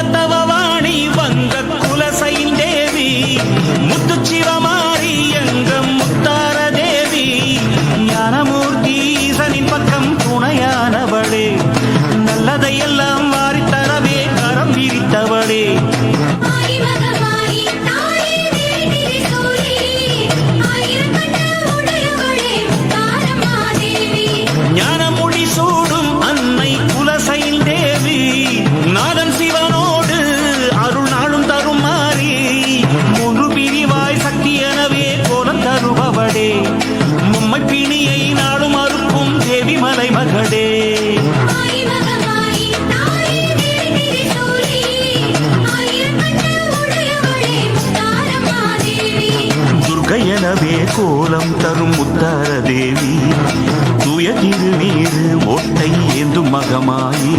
வல்லத்தவவாணி வங்க குலசைன் தேவி முத்துச்சிவமாரி எங்க முத்தார தேவி ஞானமூர்த்தி ஈசனின் பக்கம் துணையானவளே நல்லதையெல்லாம் வாரித்தரவே கரம் விரித்தவளே ஞானமொழி சூடும் அன்னை குலசைன் தேவி நாதன் சிவனோடு அருள் நாளும் தரும் மாறி முழு பிரிவாய் சக்தி எனவே கோலம் தருபவளே மும்மை பிணியை நாளும் அறுக்கும் தேவி மலை மகளே துர்க்கையனவே கோலம் தரும் முத்தார தேவி தூய திருநீரு ஓட்டை ஏந்தும் மகமாயி